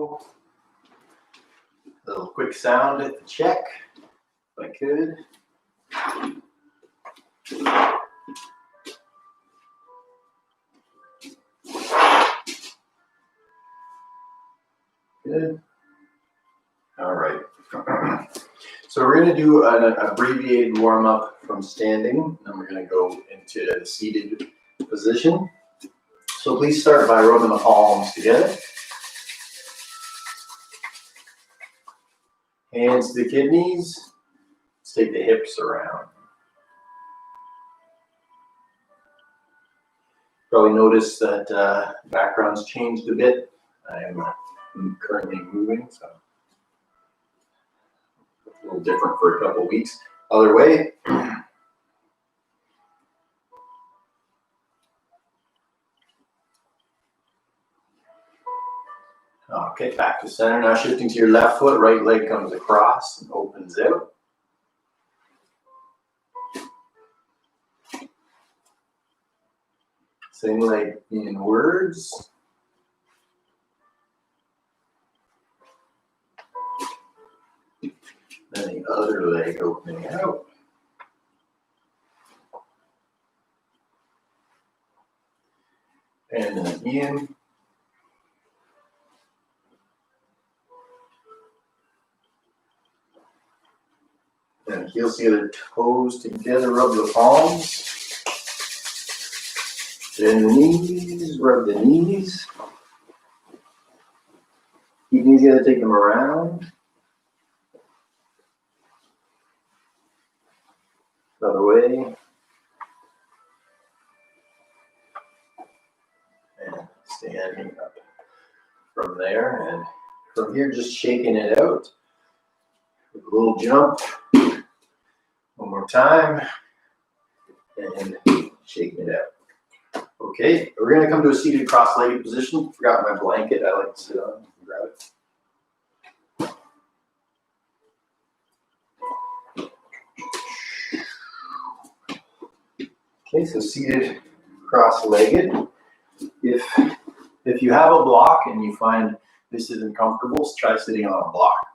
go. A little quick sound at the check, if I could. Good. All right. So we're going to do an abbreviated warm-up from standing, and we're going to go into the seated position. So please start by rubbing the palms together. Hands to the kidneys. Let's take the hips around. Probably notice that background's changed a bit. I am currently moving, so a little different for a couple of weeks. Other way. Okay, back to center. Now shifting to your left foot, right leg comes across and opens out. Same leg inwards. Then the other leg opening out. And then in. And heels together, toes together, rub the palms. Bend the knees, rub the knees. Keep knees together, take them around. Other way. And standing up from there. And from here, just shaking it out. A little jump. One more time. And shaking it out. Okay, we're going to come to a seated cross-legged position. Forgot my blanket. I like to sit on. Grab it. Okay, so seated cross-legged. If you have a block and you find this isn't comfortable, try sitting on a block.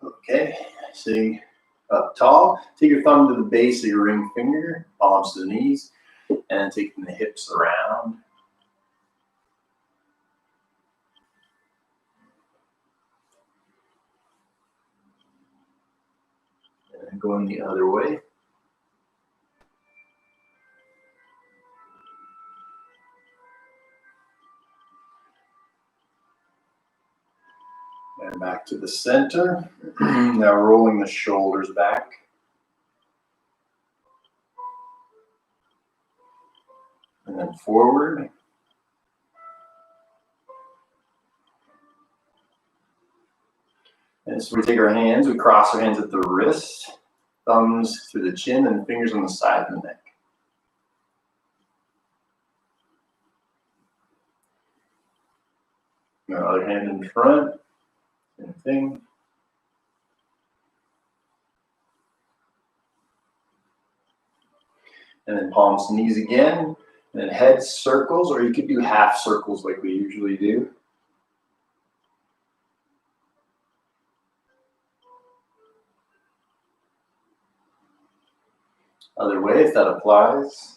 Okay, sitting up tall. Take your thumb to the base of your ring finger, palms to the knees, and taking the hips around. And going the other way. And back to the center. Now rolling the shoulders back. And then forward. And so we take our hands, we cross our hands at the wrist, thumbs through the chin, and fingers on the side of the neck. Our other hand in front. Same thing. And then palms to knees again. And then head circles, or you could do half circles like we usually do. Other way, if that applies.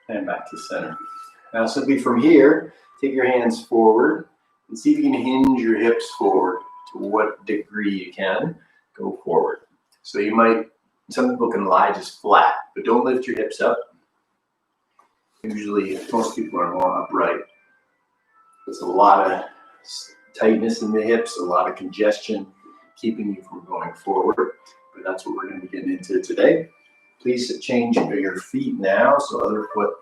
And back to center. Now simply from here, take your hands forward and see if you can hinge your hips forward. To what degree you can, go forward. So you might, some people can lie just flat, but don't lift your hips up. Usually, most people are more upright. There's a lot of tightness in the hips, a lot of congestion, keeping you from going forward. But that's what we're going to be getting into today. Please change your feet now, so other foot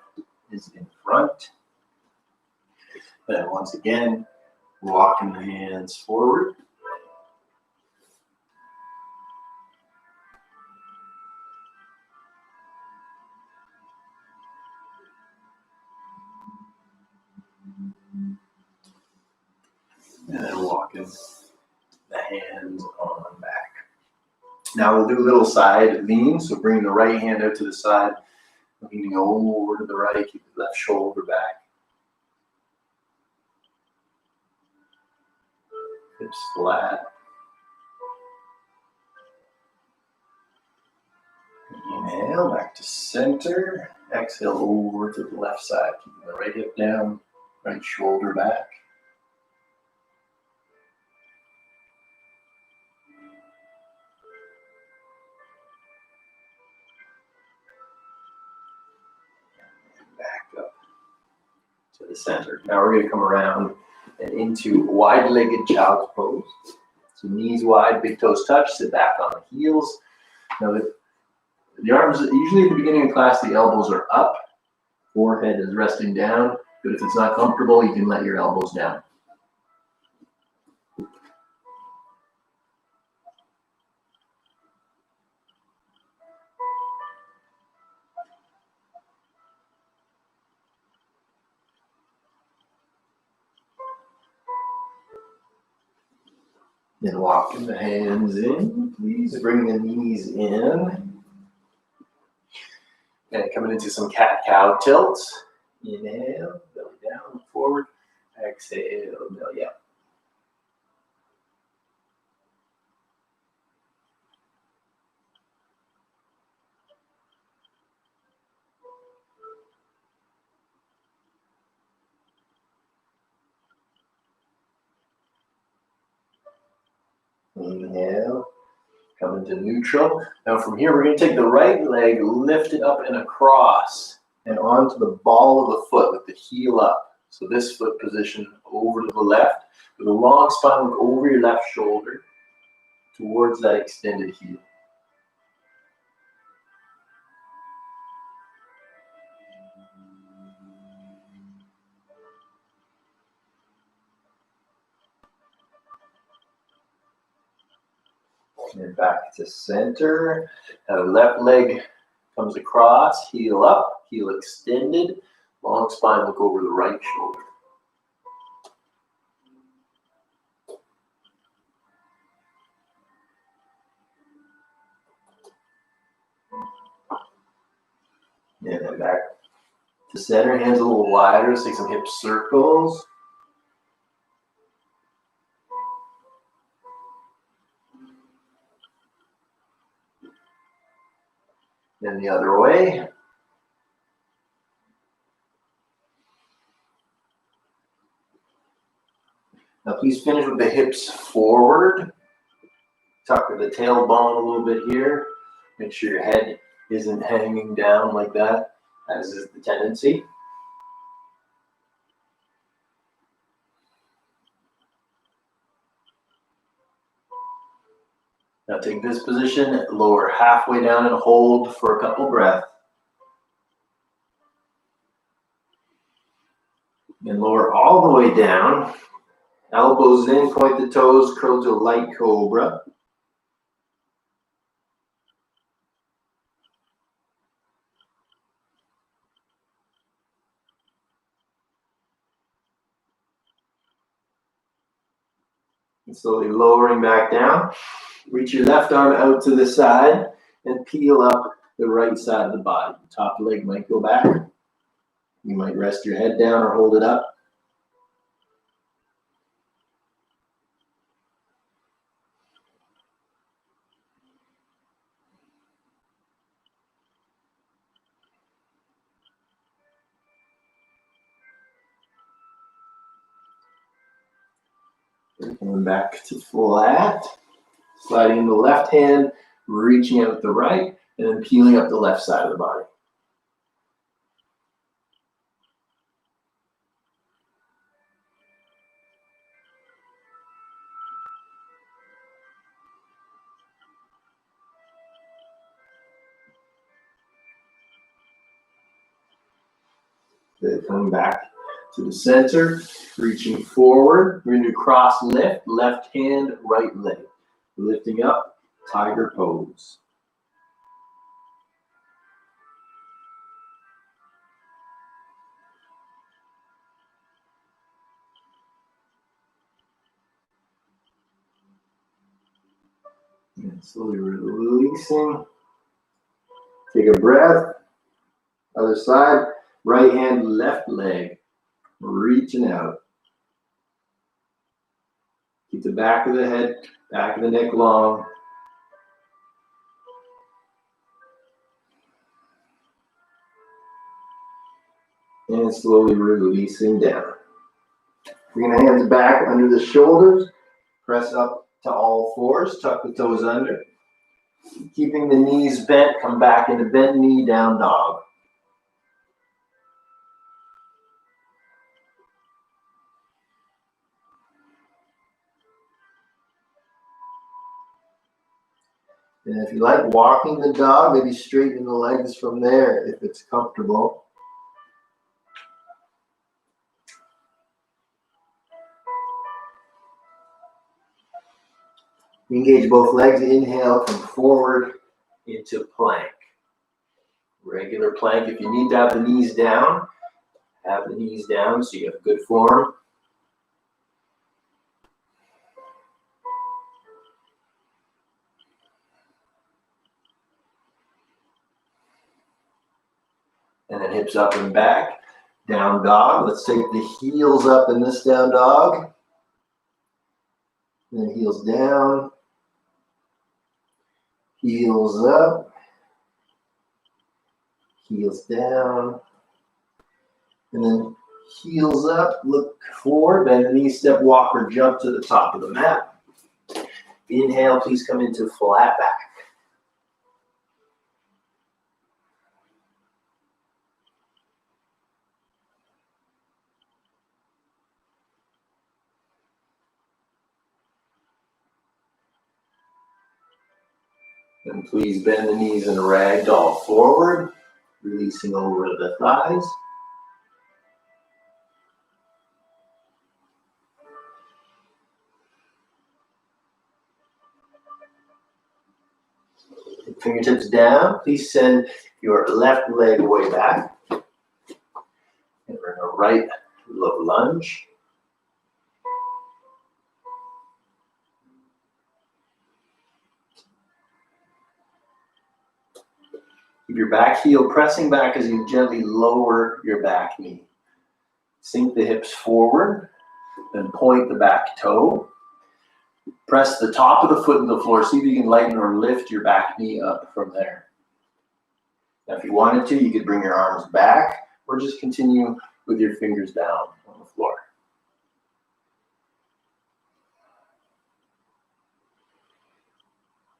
is in front. And once again, walking the hands forward. And then walking the hands on back. Now we'll do a little side lean, so bring the right hand out to the side, leaning over to the right, keep the left shoulder back. Hips flat. Inhale, back to center. Exhale over to the left side, keeping the right hip down, right shoulder back. Back up to the center. Now we're going to come around and into wide-legged child's pose. So knees wide, big toes touch, sit back on the heels. Now the arms, usually at the beginning of class, the elbows are up, forehead is resting down, but if it's not comfortable, you can let your elbows down. Then walking the hands in, please. Bring the knees in. And coming into some cat-cow tilts. Inhale, belly down, forward. Exhale, belly up. Inhale, come into neutral. Now from here, we're going to take the right leg, lift it up and across and onto the ball of the foot with the heel up. So this foot position over to the left with a long spine, look over your left shoulder towards that extended heel. And back to center. Now left leg comes across, heel up, heel extended, long spine, look over the right shoulder. And then back to center, hands a little wider, let's take some hip circles. Then the other way. Now please finish with the hips forward. Tuck the tailbone a little bit here. Make sure your head isn't hanging down like that, as is the tendency. Now take this position, lower halfway down and hold for a couple breaths. And lower all the way down. Elbows in, point the toes, curl to a light cobra. And slowly lowering back down. Reach your left arm out to the side and peel up the right side of the body. Top leg might go back. You might rest your head down or hold it up. Coming back to flat. Sliding the left hand, reaching out the right, and then peeling up the left side of the body. Then coming back to the center, reaching forward. We're going to do cross lift, left hand, right leg. Lifting up, tiger pose. And slowly releasing. Take a breath. Other side. Right hand, left leg. Reaching out. Keep the back of the head, back of the neck long. And slowly releasing down. Bring the hands back under the shoulders. Press up to all fours. Tuck the toes under. Keeping the knees bent, come back into bent knee, down dog. And if you like walking the dog, maybe straighten the legs from there if it's comfortable. Engage both legs. Inhale, come forward into plank. Regular plank. If you need to have the knees down, have the knees down so you have good form. And then hips up and back. Down dog. Let's take the heels up in this down dog. And then heels down. Heels up. Heels down. And then heels up. Look forward. Bend the knees, step, walk, or jump to the top of the mat. Inhale, please come into flat back. And please bend the knees in a ragdoll forward, releasing over the thighs. Fingertips down. Please send your left leg way back. And we're in a right low lunge. Keep your back heel pressing back as you gently lower your back knee. Sink the hips forward, then point the back toe. Press the top of the foot into the floor. See if you can lighten or lift your back knee up from there. Now, if you wanted to, you could bring your arms back or just continue with your fingers down on the floor.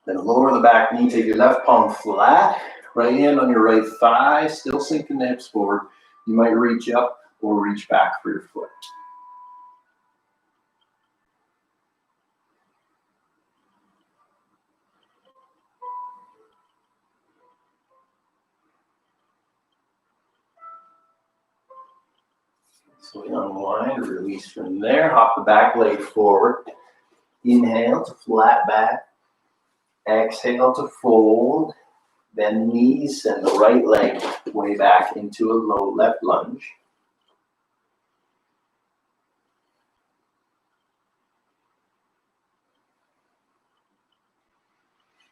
Then lower the back knee, take your left palm flat, right hand on your right thigh, still sinking the hips forward. You might reach up or reach back for your foot. So we unwind, release from there, hop the back leg forward. Inhale to flat back. Exhale to fold. Bend knees, send the right leg way back into a low left lunge.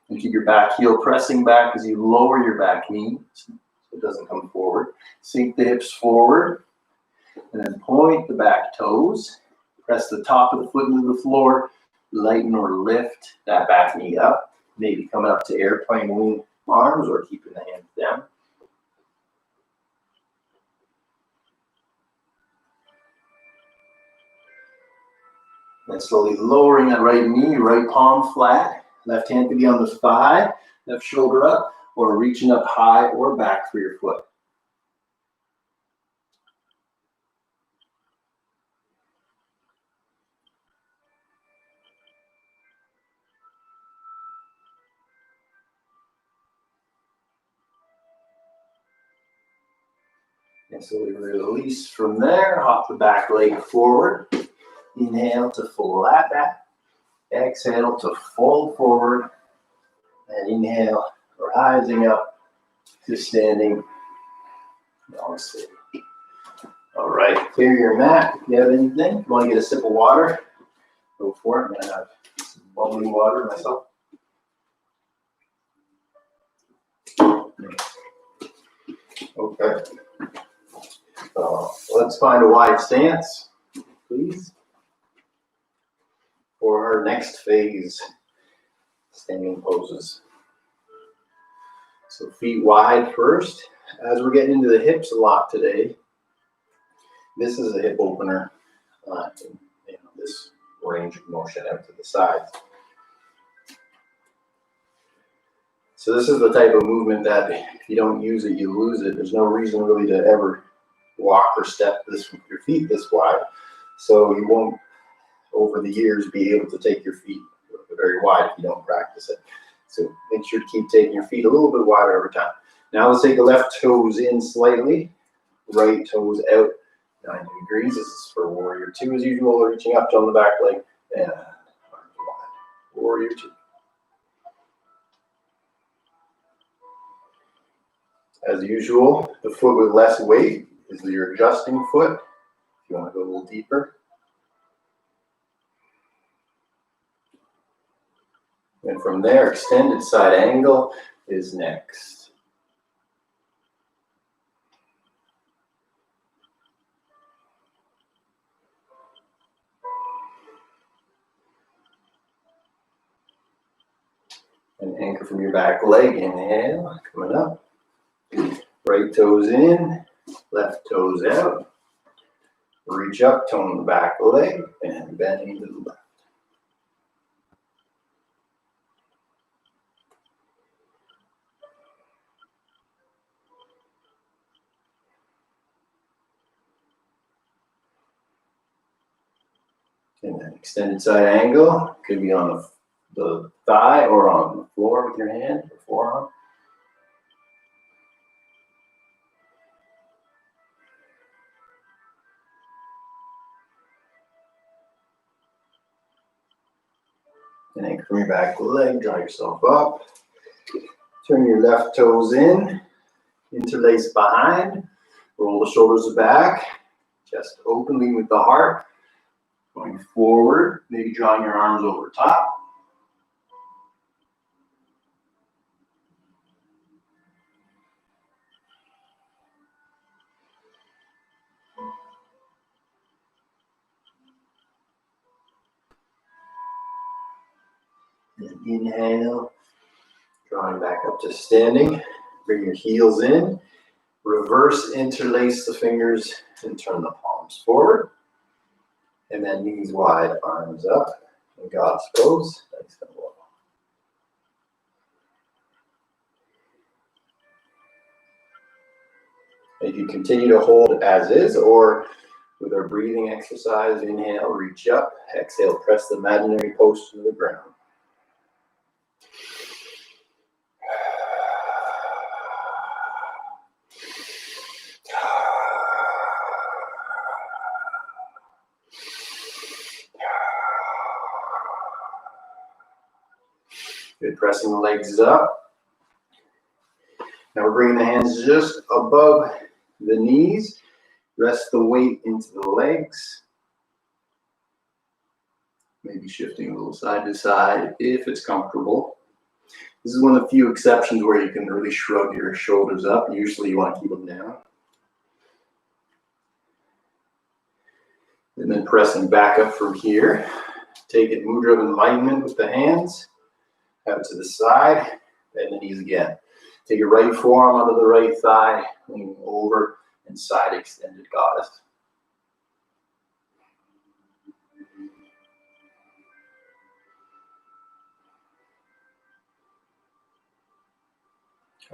And keep your back heel pressing back as you lower your back knee so it doesn't come forward. Sink the hips forward and then point the back toes. Press the top of the foot into the floor. Lighten or lift that back knee up. Maybe coming up to airplane wing arms or keeping the hands down. Then slowly lowering that right knee, right palm flat. Left hand can be on the thigh, left shoulder up, or reaching up high or back for your foot. And so we release from there, hop the back leg forward. Inhale to flat back. Exhale to fold forward. And inhale, rising up to standing dog sit. All right, clear your mat. If you have anything, if you want to get a sip of water, go for it. I'm going to have some bubbly water myself. Okay. So let's find a wide stance, please, for our next phase, standing poses. So feet wide first. As we're getting into the hips a lot today, this is a hip opener. This range of motion out to the sides. So this is the type of movement that if you don't use it, you lose it. There's no reason really to ever walk or step this with your feet this wide. So you won't, over the years, be able to take your feet very wide if you don't practice it. So make sure to keep taking your feet a little bit wider every time. Now let's take the left toes in slightly, right toes out 90 degrees. This is for warrior two as usual, reaching up on the back leg and arms wide. Warrior two. As usual, the foot with less weight is your adjusting foot. If you want to go a little deeper. And from there, extended side angle is next. And anchor from your back leg, inhale, coming up. Right toes in, left toes out. Reach up, tone the back leg, and bending to the left. And then extended side angle, could be on the thigh or on the floor with your hand or forearm. And anchor from your back leg, draw yourself up. Turn your left toes in, interlace behind, roll the shoulders back, chest openly with the heart. Going forward, maybe drawing your arms over top. And inhale, drawing back up to standing. Bring your heels in. Reverse interlace the fingers and turn the palms forward. And then knees wide, arms up. And God's pose. Nice and low. And you continue to hold as is, or with our breathing exercise, inhale, reach up. Exhale, press the imaginary post to the ground. Good, pressing the legs up. Now we're bringing the hands just above the knees. Rest the weight into the legs. Maybe shifting a little side to side if it's comfortable. This is one of the few exceptions where you can really shrug your shoulders up. Usually you want to keep them down. And then pressing back up from here. Take it mudra of enlightenment with the hands. Out to the side. Bend the knees again. Take your right forearm onto the right thigh. Leaning over and side extended goddess.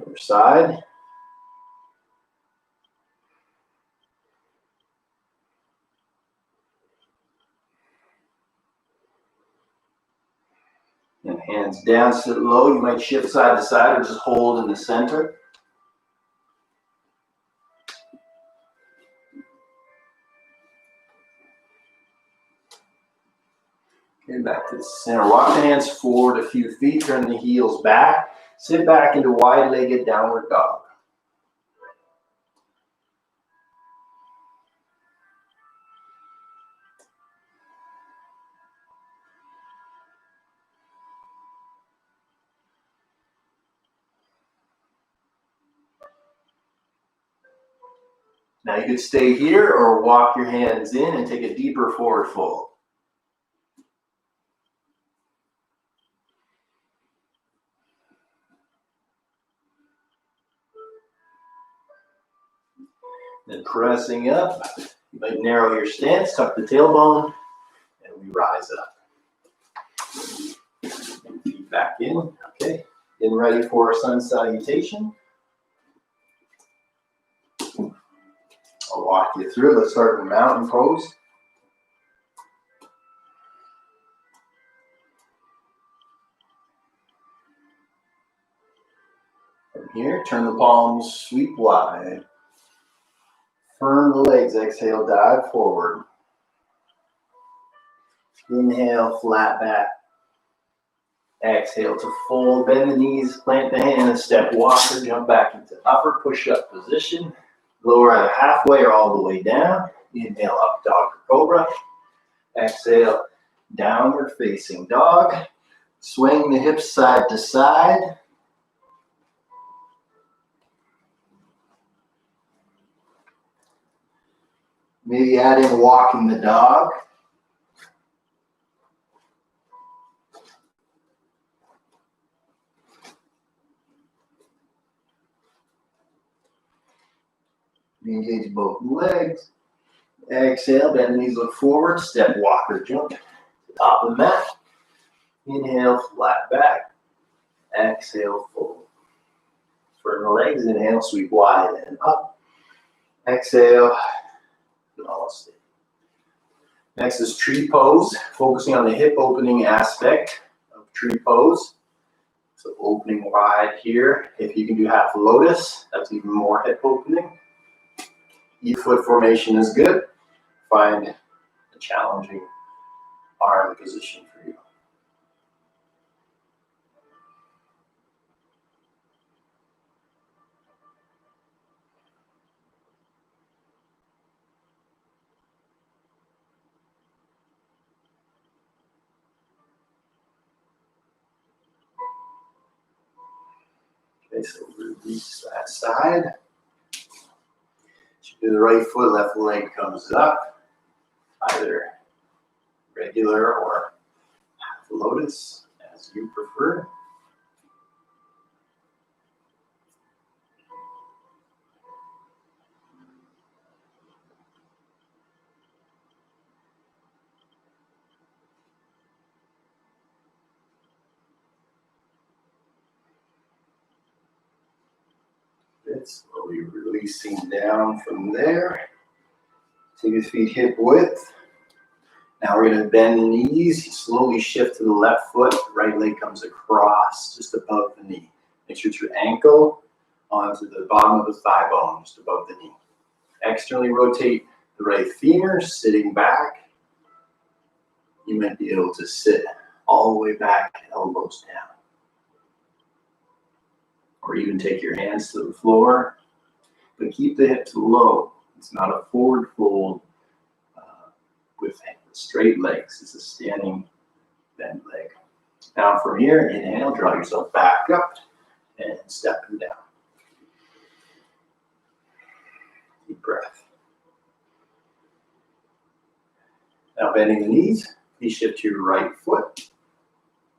Other side. And hands down, sit low. You might shift side to side or just hold in the center. Okay, back to the center. Walk the hands forward a few feet. Turn the heels back. Sit back into wide-legged downward dog. Now you can stay here or walk your hands in and take a deeper forward fold. Then pressing up, you might narrow your stance, tuck the tailbone, and we rise up. Feet back in, okay. Getting ready for a sun salutation. I'll walk you through it. Let's start with mountain pose. From here, turn the palms, sweep wide. Firm the legs, exhale, dive forward. Inhale, flat back. Exhale to fold, bend the knees, plant the hands, step walker, jump back into upper push-up position. Lower either halfway or all the way down. Inhale, up dog or cobra. Exhale, downward facing dog. Swing the hips side to side. Maybe add in walking the dog. Engage both legs. Exhale, bend the knees, look forward, step walker, jump. Top of the mat. Inhale, flat back. Exhale, fold. Firm the legs, inhale, sweep wide and up. Exhale, namaste. Next is tree pose, focusing on the hip opening aspect of tree pose. So opening wide here. If you can do half lotus, that's even more hip opening. E-foot formation is good. Find a challenging arm position for you. Okay, so release that side. Do the right foot, left leg comes up. Either regular or half lotus, as you prefer. Slowly releasing down from there. Take your feet hip width. Now we're going to bend the knees, slowly shift to the left foot. Right leg comes across just above the knee. Make sure it's your ankle onto the bottom of the thigh bone, just above the knee. Externally rotate the right femur, sitting back. You might be able to sit all the way back, elbows down. Or even take your hands to the floor, but keep the hips low. It's not a forward fold with straight legs. It's a standing bend leg. Now from here, inhale, draw yourself back up and stepping down. Deep breath. Now bending the knees, you shift to your right foot,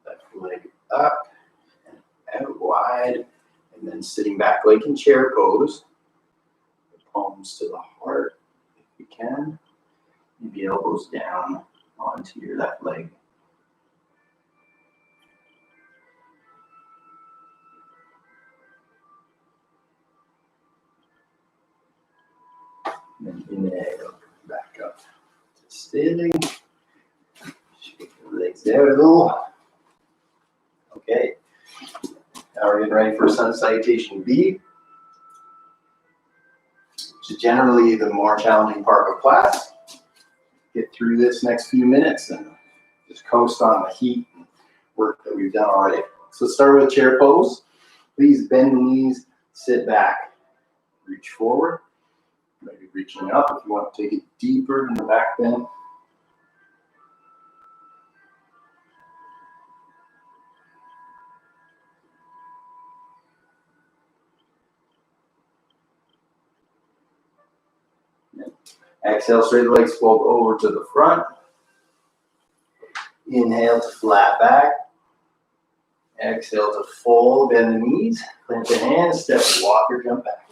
left leg up and out wide. And then sitting back like in chair pose, the palms to the heart if you can. Maybe elbows down onto your left leg. And then inhale, back up to standing. Shake the legs out a little. Okay. Now we're getting ready for sun salutation B, which is generally the more challenging part of class. Get through this next few minutes and just coast on the heat and work that we've done already. So let's start with chair pose. Please bend the knees, sit back, reach forward. Maybe reaching up if you want to take it deeper in the back bend. Exhale, straight legs fold over to the front. Inhale to flat back. Exhale to fold, bend the knees, plant the hands, step, walk or jump back.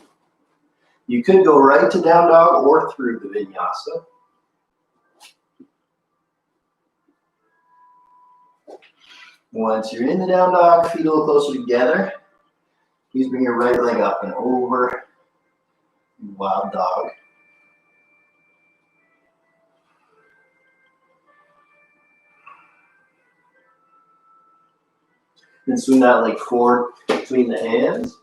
You could go right to down dog or through the vinyasa. Once you're in the down dog, feet a little closer together. Please bring your right leg up and over. Wild dog. Then swing that leg forward between the hands.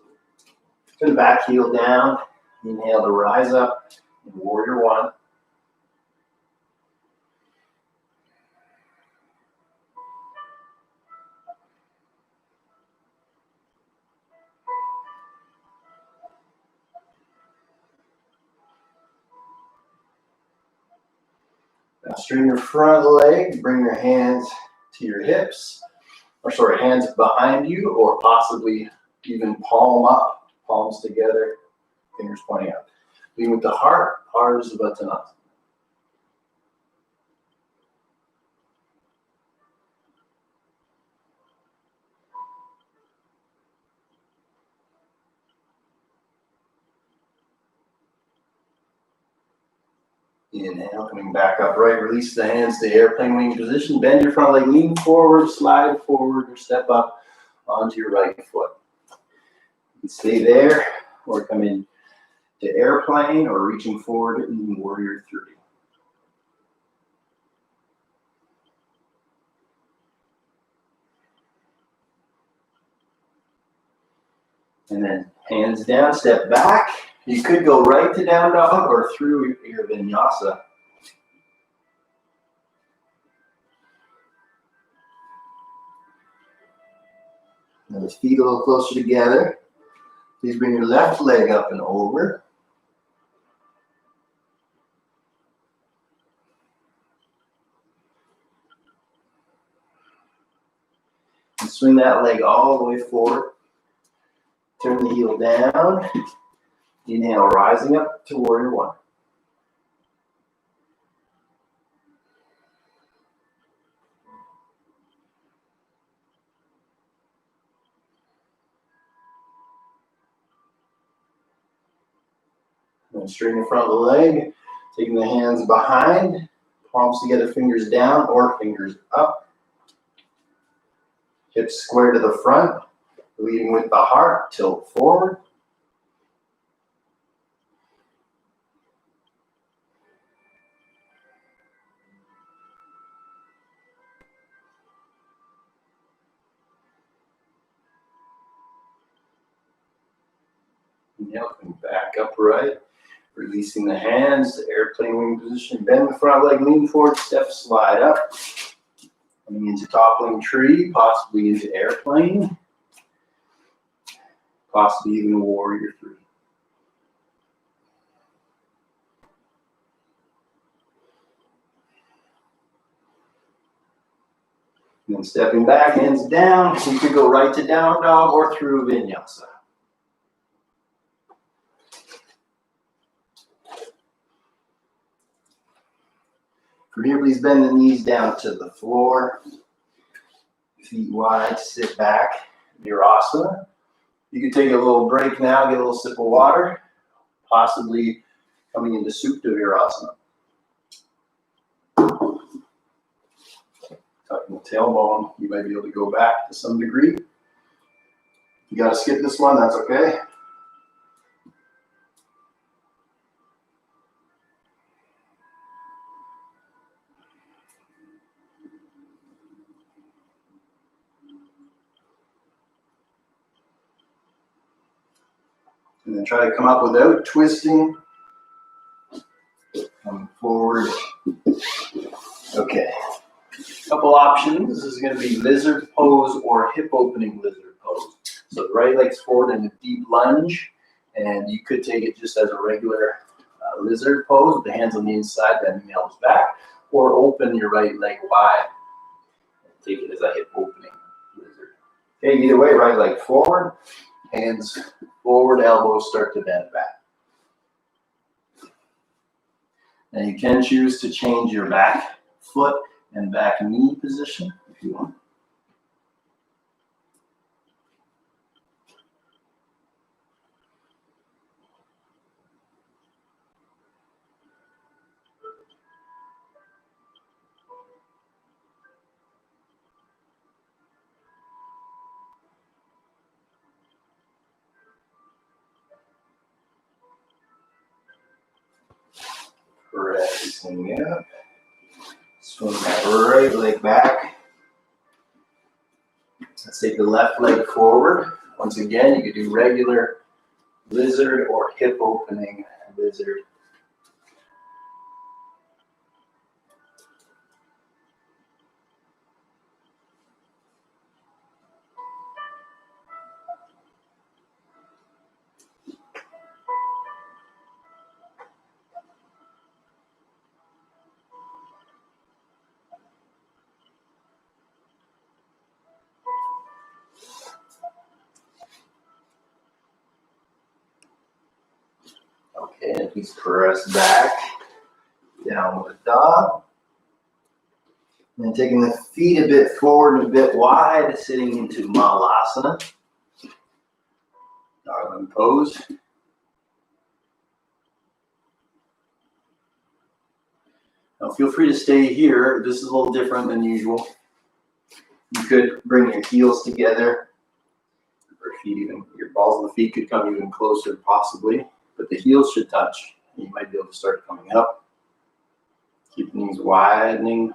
Turn the back heel down. Inhale to rise up in warrior one. Now straighten your front leg, bring your hands to your hips, hands behind you, or possibly even palm up, palms together, fingers pointing out. Lean with the heart, Ardha. Inhale, coming back upright, release the hands to airplane wing position, bend your front leg, lean forward, slide forward, or step up onto your right foot. You can stay there, or come in to airplane, or reaching forward in warrior three. And then hands down, step back. You could go right to down dog or through your vinyasa. And the feet a little closer together. Please bring your left leg up and over. And swing that leg all the way forward. Turn the heel down. Inhale, rising up to warrior one. And straighten the front of the leg, taking the hands behind, palms together, fingers down or fingers up. Hips square to the front, leading with the heart, tilt forward. Inhale, coming back upright. Releasing the hands to airplane wing position. Bend the front leg, lean forward, step, slide up. Coming into toppling tree, possibly into airplane. Possibly even warrior three. And then stepping back, hands down. You could go right to down dog or through vinyasa. From here, please bend the knees down to the floor. Feet wide, sit back, Navasana. You can take a little break now, get a little sip of water, possibly coming into Supta Virasana. Tucking the tailbone, you might be able to go back to some degree. You got to skip this one, that's okay. And then try to come up without twisting. Come forward. Okay. Couple options. This is going to be lizard pose or hip opening lizard pose. So the right leg's forward in a deep lunge, and you could take it just as a regular lizard pose with the hands on the inside, bending the elbows back, or open your right leg wide. Take it as a hip opening lizard. Okay, either way, right leg forward, hands forward, elbows start to bend back. Now you can choose to change your back foot and back knee position if you want. Pressing up. Swing that right leg back. Let's take the left leg forward. Once again, you could do regular lizard or hip opening lizard. Okay, and please press back, downward dog. And taking the feet a bit forward and a bit wide, sitting into Malasana, darling pose. Now feel free to stay here. This is a little different than usual. You could bring your heels together, or feet even, your balls of the feet could come even closer possibly, but the heels should touch. You might be able to start coming up. Keep the knees widening.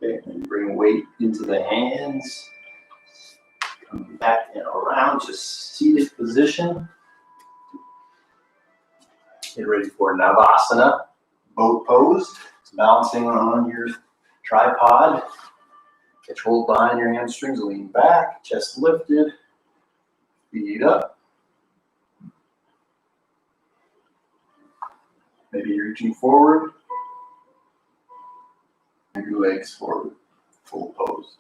Okay, and bring weight into the hands. Coming back and around to seated position. Get ready for Navasana, boat pose. It's balancing on your tripod. Catch hold behind your hamstrings, lean back, chest lifted, feet up. Maybe you're reaching forward. Move your legs forward, full pose.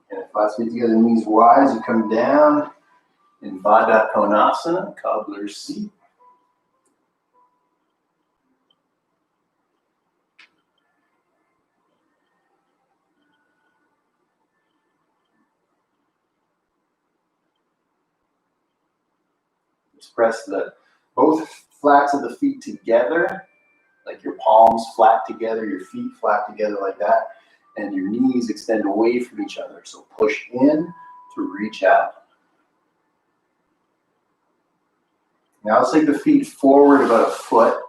And if I feet together, knees wide as you come down in Baddha Konasana, cobbler's seat. Just press both flats of the feet together, like your palms flat together, your feet flat together like that, and your knees extend away from each other. So push in to reach out. Now let's take the feet forward about a foot.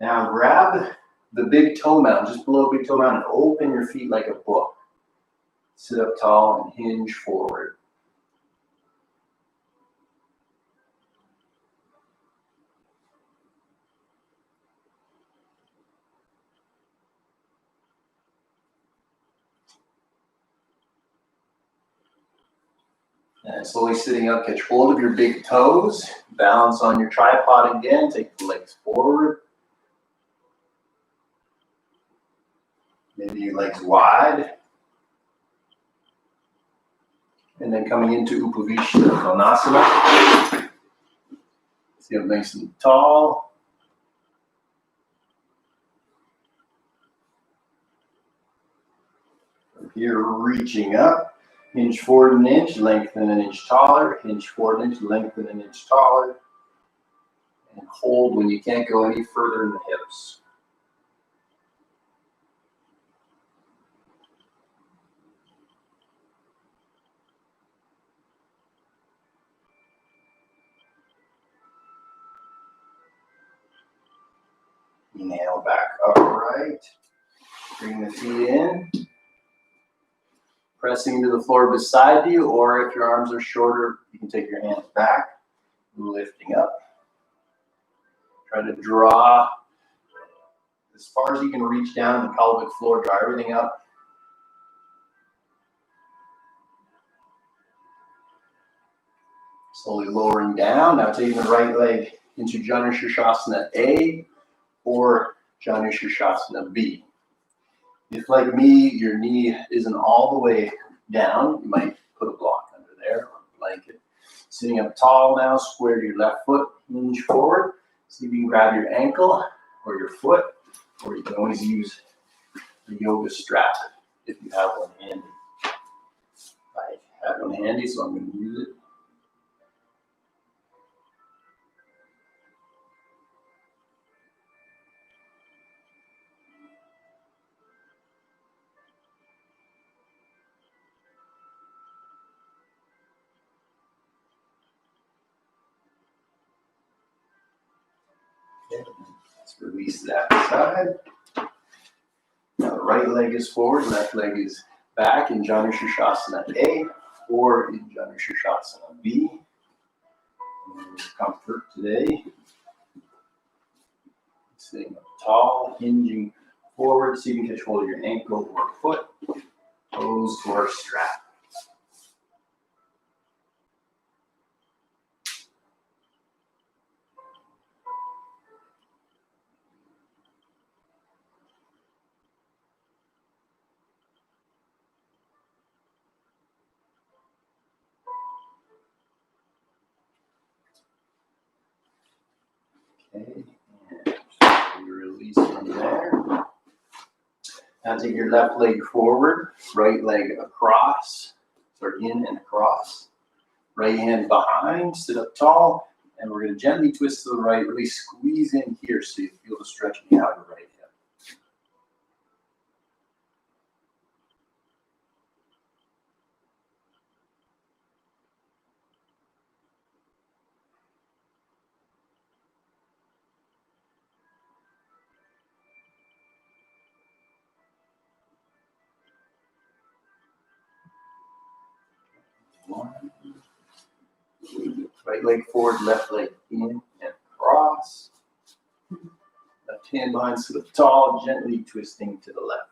Now grab the big toe mound, just below big toe mound, and open your feet like a book. Sit up tall and hinge forward. And slowly sitting up, catch hold of your big toes, balance on your tripod again, take the legs forward. Maybe your legs wide. And then coming into Upavishta Konasana. Sit up nice and tall. From here, reaching up. Hinge forward an inch, lengthen an inch taller. Hinge forward an inch, lengthen an inch taller. And hold when you can't go any further in the hips. Inhale back upright. Bring the feet in. Pressing into the floor beside you, or if your arms are shorter, you can take your hands back, lifting up. Try to draw as far as you can reach down the pelvic floor, draw everything up. Slowly lowering down. Now taking the right leg into Janu Sirsasana A or Janu Sirsasana B. If, like me, your knee isn't all the way down, you might put a block under there or a blanket. Sitting up tall now, square your left foot, hinge forward. See if you can grab your ankle or your foot, or you can always use the yoga strap if you have one handy. I have one handy, so I'm going to use it. Okay, let's release that side. Now the right leg is forward, left leg is back in Janu Sirsasana A or in Janu Sirsasana B. Comfort today. Sitting up tall, hinging forward, so you can catch hold of your ankle or foot, toes or strap. Okay, and you release from there. Now take your left leg forward, right leg across, or in and across. Right hand behind, sit up tall, and we're going to gently twist to the right, really squeeze in here so you feel the stretching out of the right hip. One. Right leg forward, left leg in and across. Left hand behind, sit up tall, gently twisting to the left.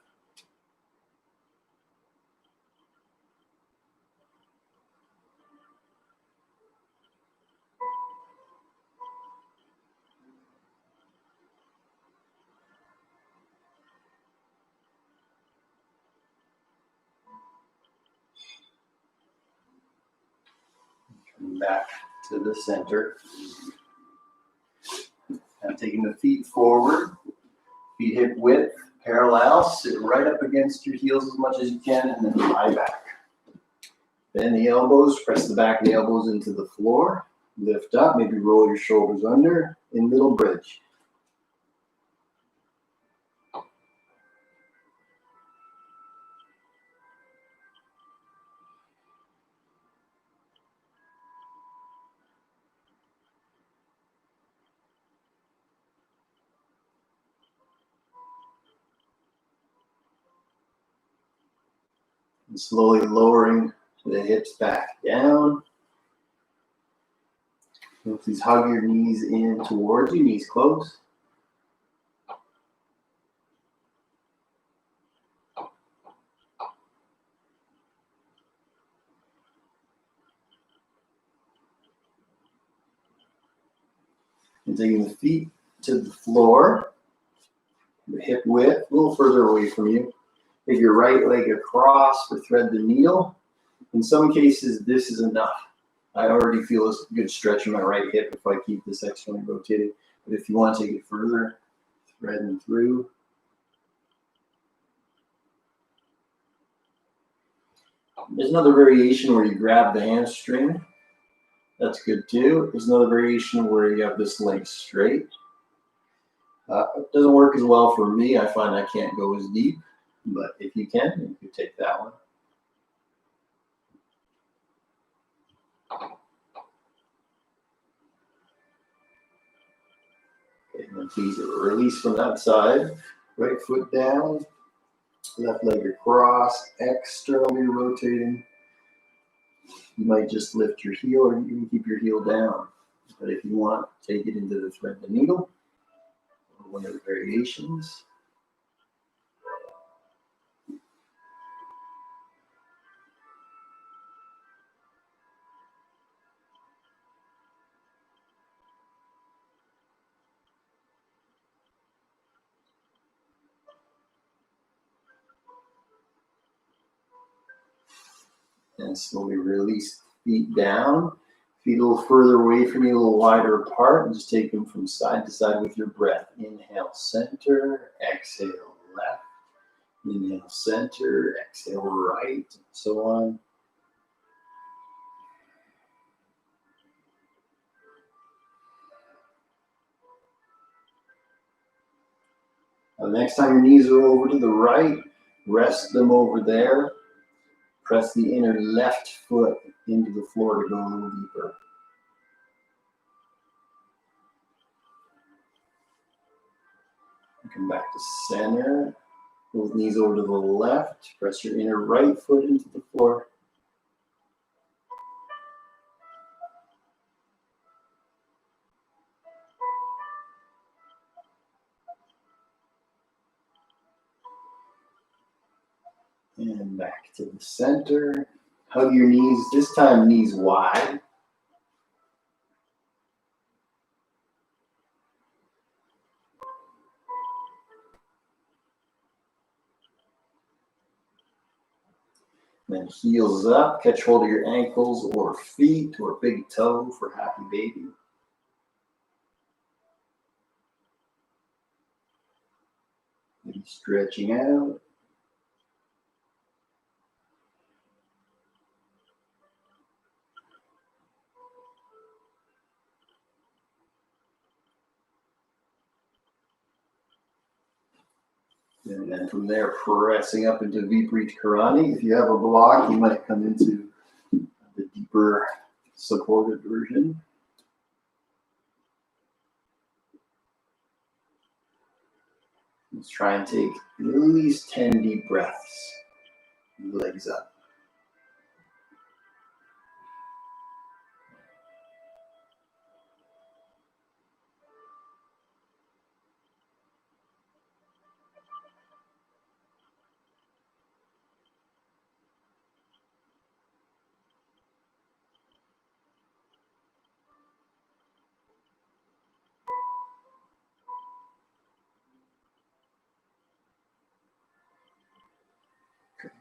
Coming back to the center. Now taking the feet forward, feet hip width, parallel, sit right up against your heels as much as you can, and then lie back. Bend the elbows, press the back of the elbows into the floor, lift up, maybe roll your shoulders under, in middle bridge. And slowly lowering the hips back down. And please hug your knees in towards you, knees close. And taking the feet to the floor, the hip width, a little further away from you. Take your right leg across or thread the needle. In some cases, this is enough. I already feel a good stretch in my right hip if I keep this externally rotated. But if you want to take it further, threading through. There's another variation where you grab the hamstring. That's good too. There's another variation where you have this leg straight. It doesn't work as well for me. I find I can't go as deep. But if you can, you can take that one. Okay, and then please release from that side. Right foot down, left leg across, externally rotating. You might just lift your heel or you can keep your heel down. But if you want, take it into the thread the needle, or one of the variations. And slowly release feet down. Feet a little further away from you, a little wider apart, and just take them from side to side with your breath. Inhale, center, exhale, left. Inhale, center, exhale, right, and so on. Now, the next time your knees are over to the right, rest them over there. Press the inner left foot into the floor to go a little deeper. Come back to center. Both knees over to the left. Press your inner right foot into the floor. And back to the center. Hug your knees, this time knees wide. Then heels up, catch hold of your ankles or feet or big toe for happy baby. Maybe stretching out. And then from there, pressing up into Viparita Karani. If you have a block, you might come into the deeper supported version. Let's try and take at least 10 deep breaths. Legs up.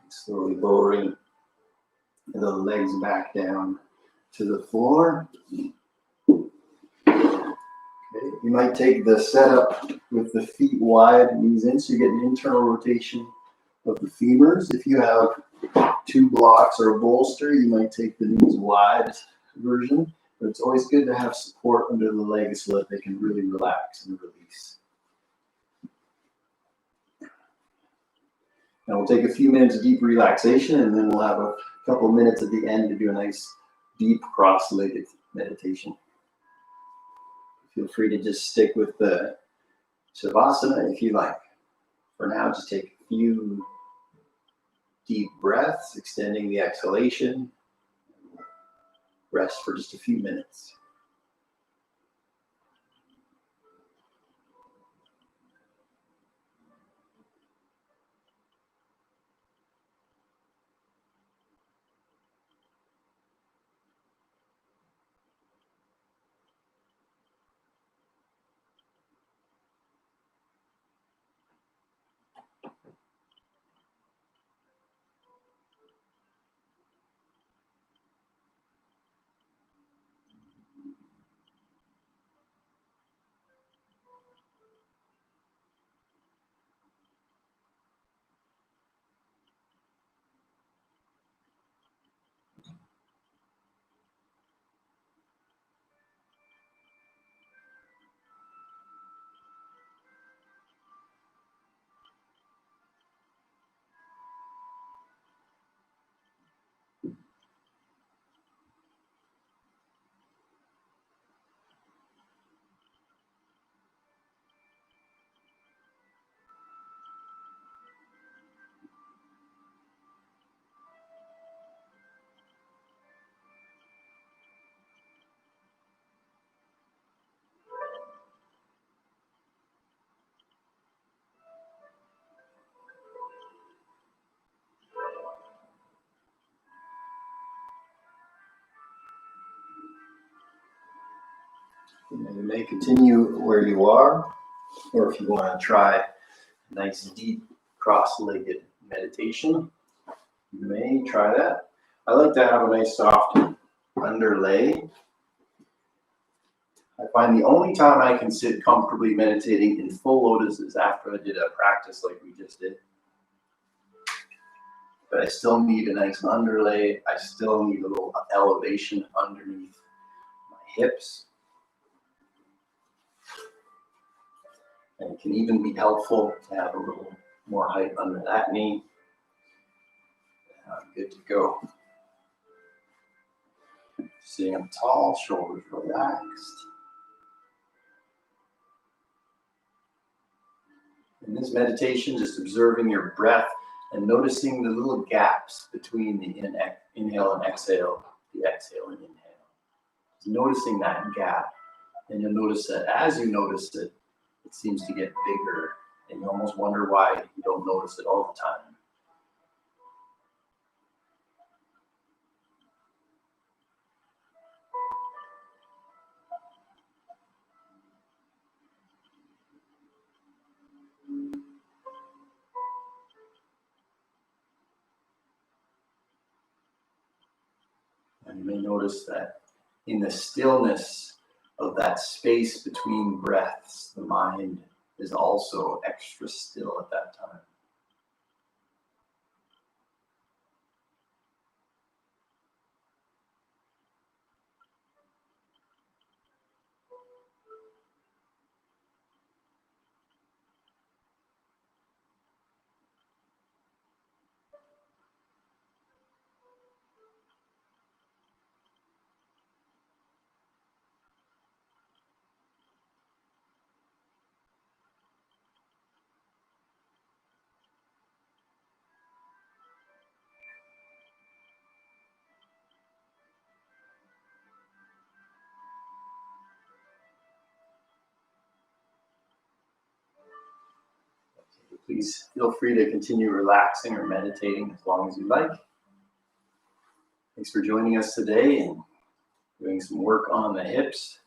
Slowly lowering the legs back down to the floor. Okay. You might take the setup with the feet wide, knees in, so you get an internal rotation of the femurs. If you have two blocks or a bolster, you might take the knees wide version, but it's always good to have support under the legs so that they can really relax and release. Now we'll take a few minutes of deep relaxation, and then we'll have a couple of minutes at the end to do a nice deep cross-legged meditation. Feel free to just stick with the Shavasana if you like. For now, just take a few deep breaths, extending the exhalation. Rest for just a few minutes. And you may continue where you are, or if you want to try a nice deep cross-legged meditation, you may try that. I like to have a nice soft underlay. I find the only time I can sit comfortably meditating in full lotus is after I did a practice like we just did. But I still need a nice underlay. I still need a little elevation underneath my hips. And it can even be helpful to have a little more height under that knee. I'm good to go. Sitting up tall, shoulders relaxed. In this meditation, just observing your breath and noticing the little gaps between the inhale and exhale, the exhale and inhale. Just noticing that gap, and you'll notice that as you notice it, it seems to get bigger, and you almost wonder why you don't notice it all the time. And you may notice that in the stillness of that space between breaths, the mind is also extra still at that time. Please feel free to continue relaxing or meditating as long as you like. Thanks for joining us today and doing some work on the hips.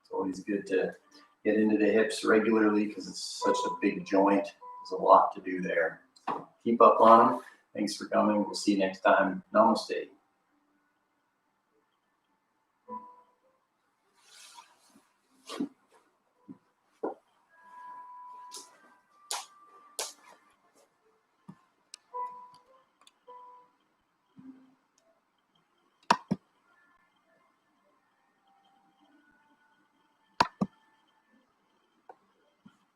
It's always good to get into the hips regularly because it's such a big joint. There's a lot to do there. So keep up on them. Thanks for coming. We'll see you next time. Namaste.